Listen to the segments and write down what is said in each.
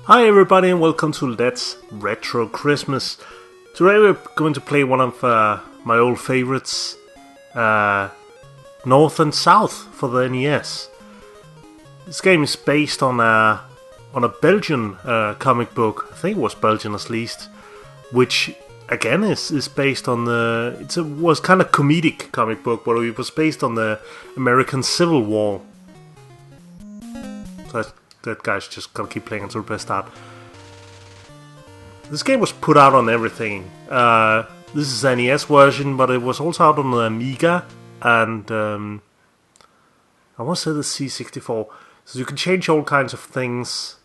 Hi everybody and welcome to Let's Retro Christmas. Today we're going to play one of my old favorites, North and South for the NES. This game is based on a Belgian comic book, I think it was Belgian at least, which again is based on was kind of comedic comic book, but it was based on the American Civil War. So that guy's just gonna keep playing until the best start. This game was put out on everything. This is an NES version, but it was also out on the Amiga and I want to say the C64. So you can change all kinds of things.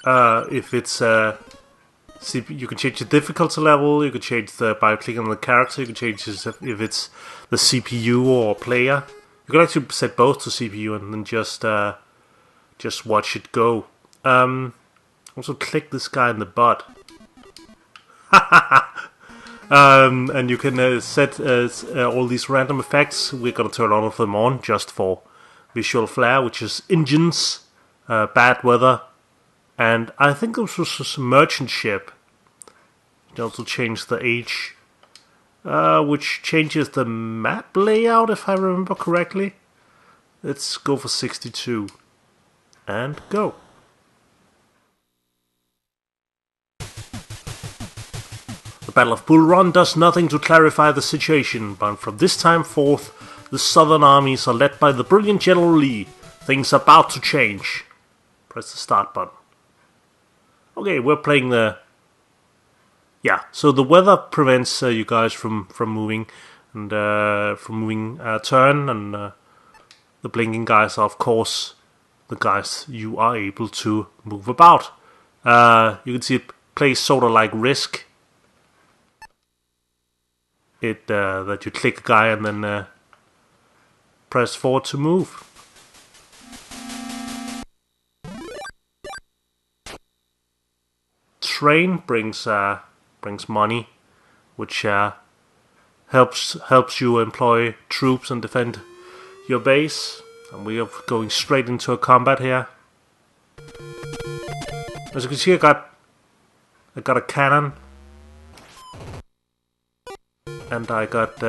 If it's you can change the difficulty level. You can change by clicking on the character. You can change if it's the CPU or player. You can actually set both to CPU and then just watch it go. Also click this guy in the butt. And you can set all these random effects. We're gonna turn all of them on just for visual flair, which is engines, bad weather, and I think this was a merchant ship. You can also change the age. Which changes the map layout, if I remember correctly. Let's go for 62. And go. The Battle of Bull Run does nothing to clarify the situation, but from this time forth, the southern armies are led by the brilliant General Lee. Things are about to change. Press the start button. Okay, we're playing the... Yeah, so the weather prevents you guys from moving and from moving turn, and the blinking guys are of course the guys you are able to move about. You can see it plays sort of like Risk. That you click a guy and then press forward to move. Train brings money, which helps you employ troops and defend your base. And we are going straight into a combat here. As you can see, I got a cannon, and I got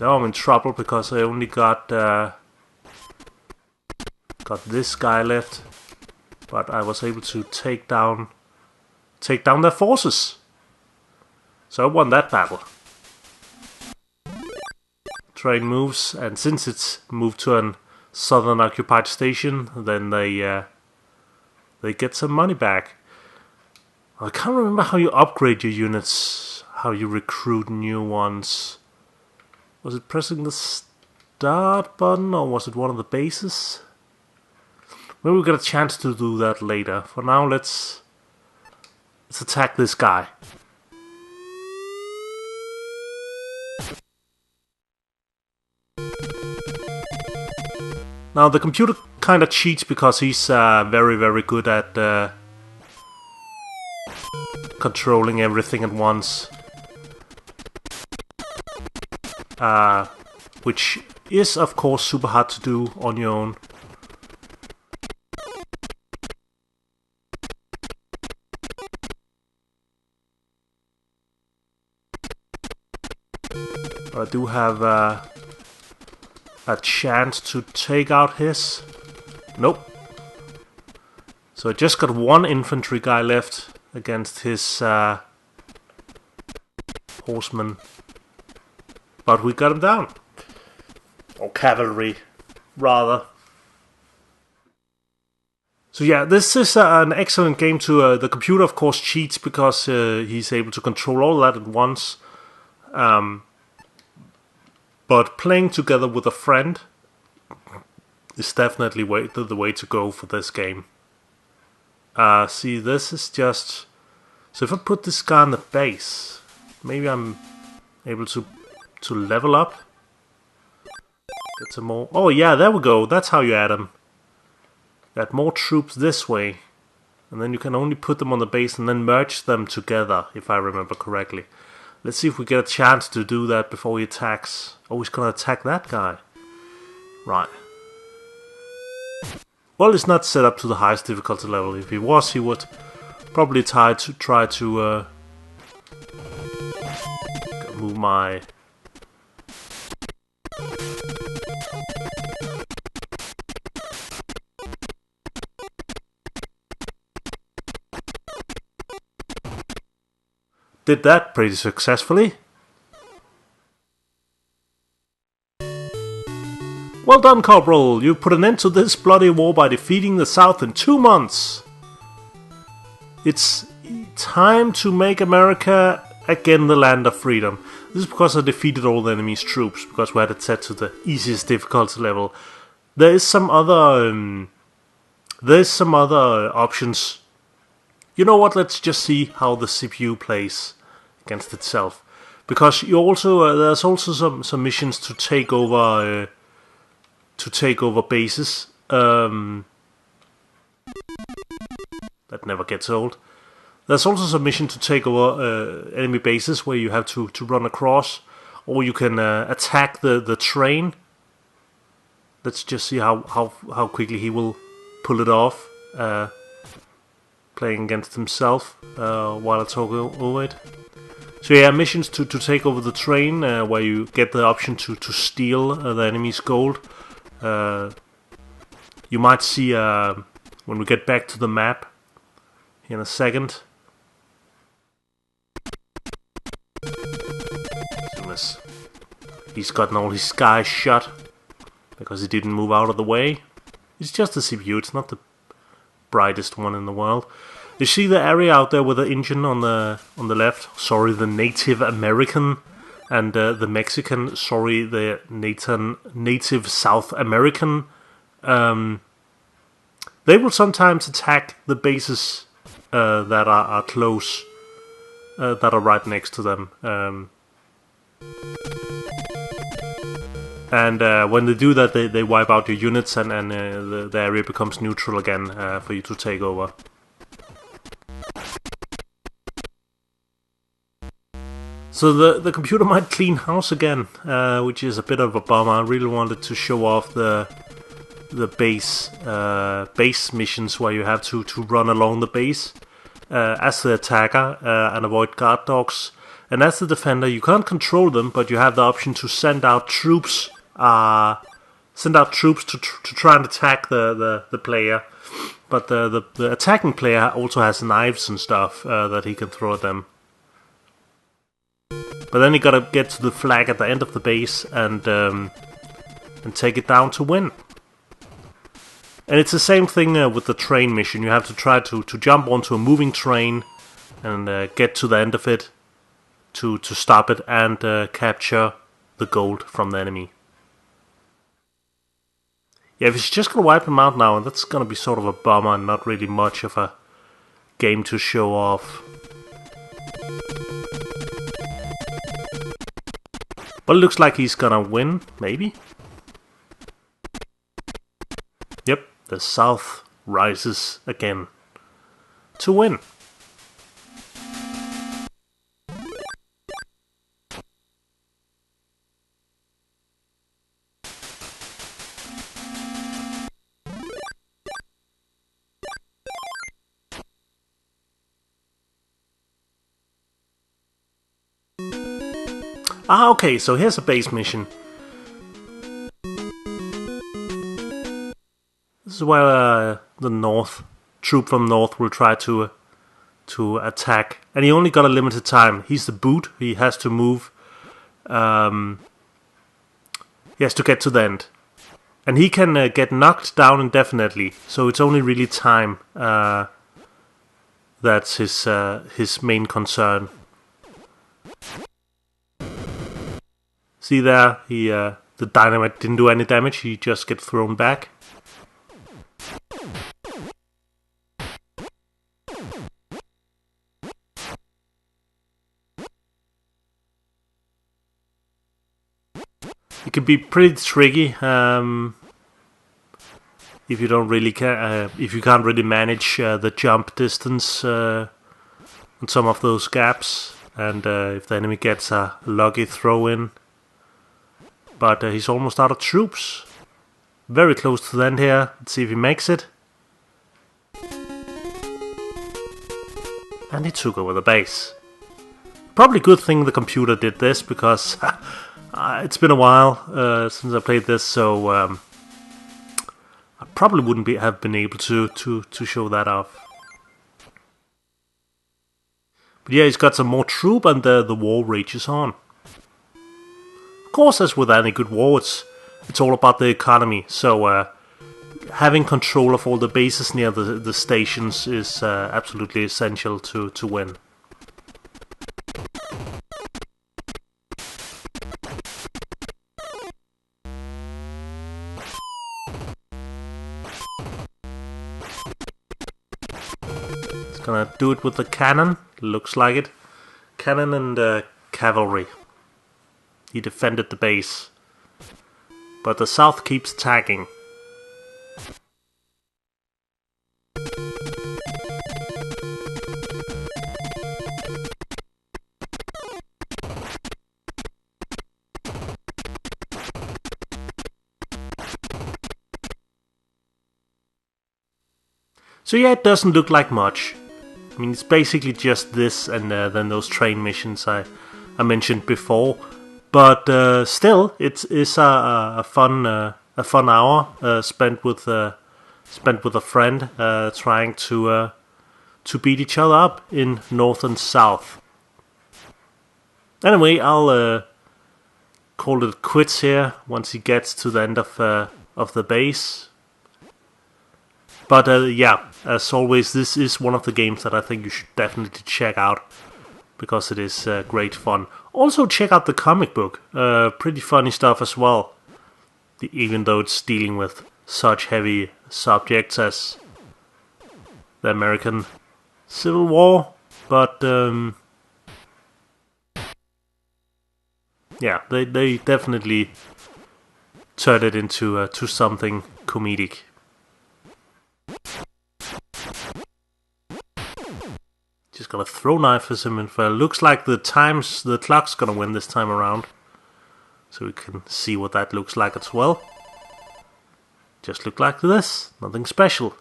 now I'm in trouble because I only got this guy left, but I was able to take down their forces. So I won that battle. Train moves, and since it's moved to a southern occupied station, then they get some money back. I can't remember how you upgrade your units, how you recruit new ones. Was it pressing the start button, or was it one of the bases? Maybe we'll get a chance to do that later. For now, let's attack this guy. Now the computer kind of cheats because he's very, very good at controlling everything at once. Which is of course super hard to do on your own. But I do have a chance to take out his. Nope. So I just got one infantry guy left against his horsemen. But we got him down. Or cavalry, rather. So yeah, this is an excellent game to... the computer, of course, cheats because he's able to control all that at once. But playing together with a friend is definitely the way to go for this game. See, this is just... So if I put this guy on the base, maybe I'm able to to level up. Get some more. Oh yeah, there we go. That's how you add them. Add more troops this way. And then you can only put them on the base and then merge them together, if I remember correctly. Let's see if we get a chance to do that before he attacks. Oh, he's gonna attack that guy. Right. Well, it's not set up to the highest difficulty level. If he was, he would probably try to move my... Did that pretty successfully. Well done, Corporal! You put an end to this bloody war by defeating the South in 2 months. It's time to make America again the land of freedom. This is because I defeated all the enemy's troops, because we had it set to the easiest difficulty level. There is some other options. You know what? Let's just see how the CPU plays against itself, because you also there's also some missions to take over bases. That never gets old. There's also some mission to take over enemy bases where you have to run across, or you can attack the train. Let's just see how quickly he will pull it off. Playing against himself while I talk over it. So yeah, missions to take over the train where you get the option to steal the enemy's gold. You might see when we get back to the map in a second. As soon as he's gotten all his guys shot because he didn't move out of the way. It's just a CPU, it's not the brightest one in the world. You see the area out there with the Indian on the left? Sorry, the Native American, and the Mexican. Sorry, the native South American. They will sometimes attack the bases that are close, that are right next to them. And when they do that, they wipe out your units, and the area becomes neutral again for you to take over. So the computer might clean house again, which is a bit of a bummer. I really wanted to show off the base missions where you have to run along the base as the attacker and avoid guard dogs. And as the defender, you can't control them, but you have the option to send out troops. To try and attack the player, but the attacking player also has knives and stuff that he can throw at them. But then you gotta get to the flag at the end of the base and take it down to win. And it's the same thing with the train mission. You have to try to jump onto a moving train and get to the end of it to stop it and capture the gold from the enemy. Yeah, if it's just gonna wipe him out now, that's gonna be sort of a bummer and not really much of a game to show off. But it looks like he's gonna win, maybe? Yep, the South rises again to win. Ah, okay, so here's a base mission. This is where the troop from north will try to attack. And he only got a limited time. He's the boot, he has to move. He has to get to the end. And he can get knocked down indefinitely, so it's only really time that's his main concern. See there, the dynamite didn't do any damage, he just gets thrown back. It can be pretty tricky if you don't really if you can't really manage the jump distance on some of those gaps, and if the enemy gets a lucky throw in. But he's almost out of troops. Very close to the end here. Let's see if he makes it. And he took over the base. Probably good thing the computer did this, because it's been a while since I played this, so I probably wouldn't have been able to show that off. But yeah, he's got some more troop, and the war rages on. Of course, as with any good war, it's all about the economy, so having control of all the bases near the stations is absolutely essential to win. It's gonna do it with the cannon, looks like it. Cannon and cavalry. He defended the base. But the south keeps attacking. So yeah, it doesn't look like much. I mean, it's basically just this and then those train missions I mentioned before. But still, it's a fun hour spent with a friend trying to beat each other up in north and south. Anyway, I'll call it quits here once he gets to the end of the base. But yeah, as always, this is one of the games that I think you should definitely check out, because it is great fun. Also check out the comic book, pretty funny stuff as well, even though it's dealing with such heavy subjects as the American Civil War. But yeah, they definitely turned it into to something comedic. Just gonna throw knives at him, and looks like the clock's gonna win this time around. So we can see what that looks like as well. Just look like this, nothing special.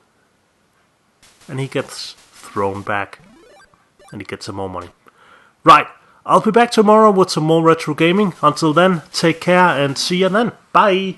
And he gets thrown back. And he gets some more money. Right, I'll be back tomorrow with some more retro gaming. Until then, take care and see you then. Bye!